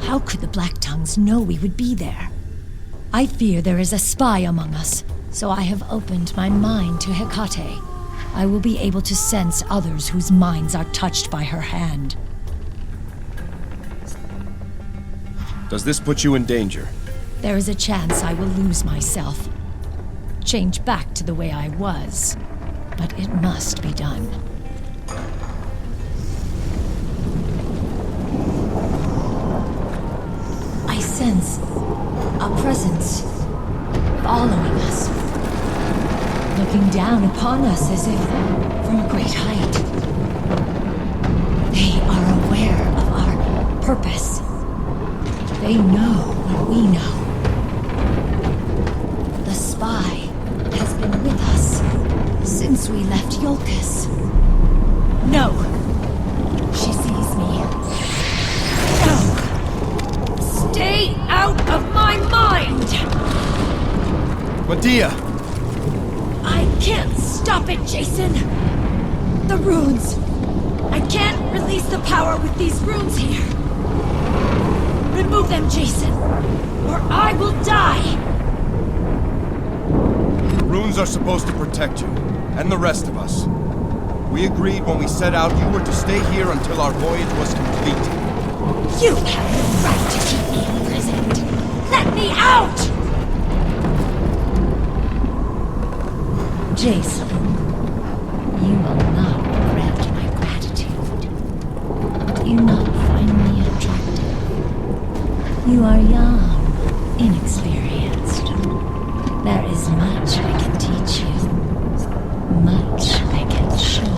How could the Black Tongues know we would be there? I fear there is a spy among us, so I have opened my mind to Hecate. I will be able to sense others whose minds are touched by her hand. Does this put you in danger? There is a chance I will lose myself. Change back to the way I was. But it must be done. I sense a presence following us. Looking down upon us as if from a great height. They are aware of our purpose. They know what we know. The spy has been with us since we left Iolcus. No! me. No! Stay out of my mind! Medea! I can't stop it, Jason! The runes! I can't release the power with these runes here! Remove them, Jason, or I will die! The runes are supposed to protect you, and the rest of us. We agreed when we set out you were to stay here until our voyage was complete. You have no right to keep me imprisoned! Let me out! Jason, you will not regret my gratitude. Do you not find me attractive? You are young, inexperienced. There is much I can teach you. Much I can show you.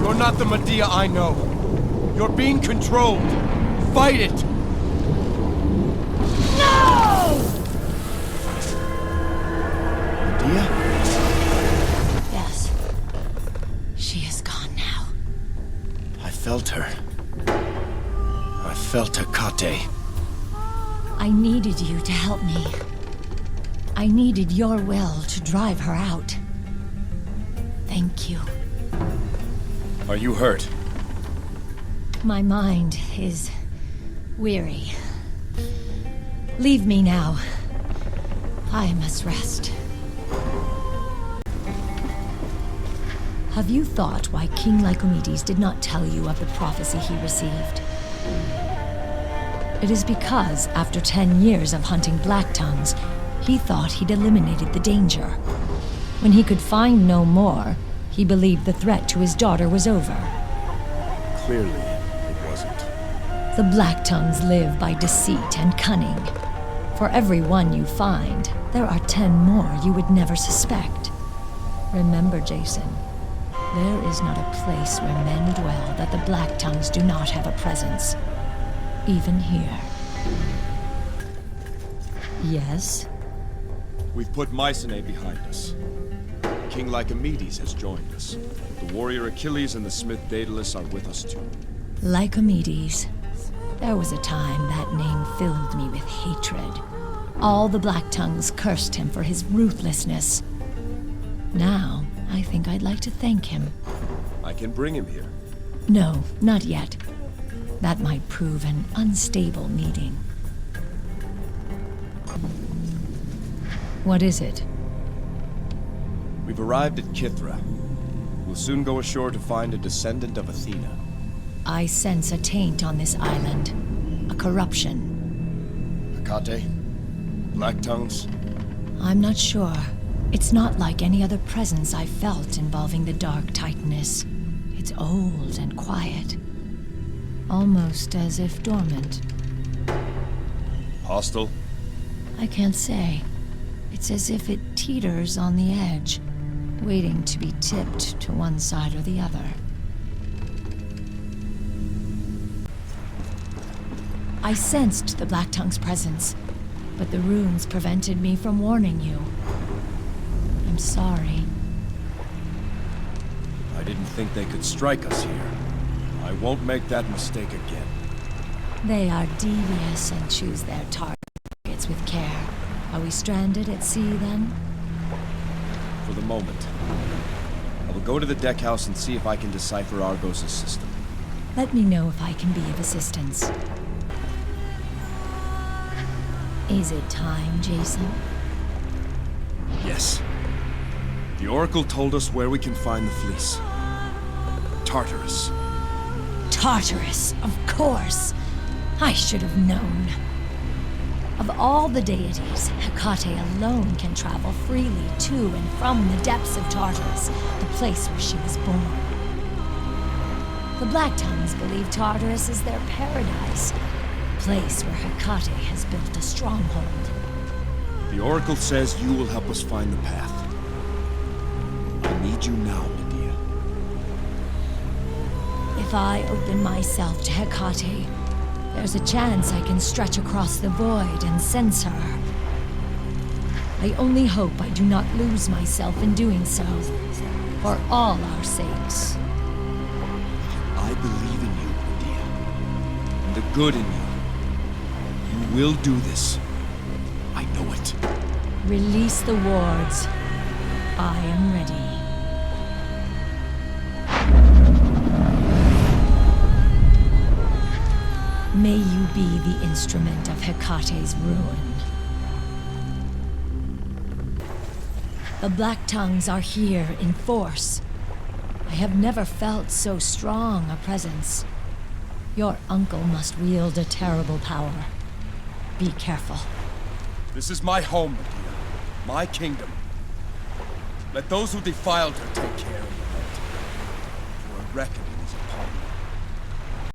You're not the Medea I know. You're being controlled. Fight it! No! Medea? Yes. She is gone now. I felt her. I felt Hecate. I needed you to help me. I needed your will to drive her out. Thank you. Are you hurt? My mind is weary. Leave me now. I must rest. Have you thought why King Lycomedes did not tell you of the prophecy he received? It is because, after 10 years of hunting black tongues, he thought he'd eliminated the danger. When he could find no more, he believed the threat to his daughter was over. Clearly, it wasn't. The black tongues live by deceit and cunning. For every one you find, there are 10 more you would never suspect. Remember, Jason, there is not a place where men dwell that the black tongues do not have a presence. Even here. Yes? We've put Mycenae behind us. King Lycomedes has joined us. The warrior Achilles and the smith Daedalus are with us too. Lycomedes. There was a time that name filled me with hatred. All the black tongues cursed him for his ruthlessness. Now, I think I'd like to thank him. I can bring him here. No, not yet. That might prove an unstable meeting. What is it? We've arrived at Kythra. We'll soon go ashore to find a descendant of Athena. I sense a taint on this island. A corruption. Hecate? Black tongues? I'm not sure. It's not like any other presence I've felt involving the Dark Titaness. It's old and quiet. Almost as if dormant. Hostile? I can't say. It's as if it teeters on the edge, waiting to be tipped to one side or the other. I sensed the Black Tongue's presence, but the runes prevented me from warning you. I'm sorry. I didn't think they could strike us here. I won't make that mistake again. They are devious and choose their targets with care. Are we stranded at sea, then? For the moment. I will go to the deck house and see if I can decipher Argos' system. Let me know if I can be of assistance. Is it time, Jason? Yes. The Oracle told us where we can find the fleece. Tartarus. Tartarus, of course! I should have known. Of all the deities, Hecate alone can travel freely to and from the depths of Tartarus, the place where she was born. The Black Tongues believe Tartarus is their paradise, a place where Hecate has built a stronghold. The Oracle says you will help us find the path. I need you now, Medea. If I open myself to Hecate, there's a chance I can stretch across the void and sense her. I only hope I do not lose myself in doing so, for all our sakes. believe in you, Medea. And the good in you. You will do this. I know it. Release the wards. I am ready. May you be the instrument of Hecate's ruin. The Black Tongues are here in force. I have never felt so strong a presence. Your uncle must wield a terrible power. Be careful. This is my home, Medea. My kingdom. Let those who defiled her take care of it. For a reckoning is upon me.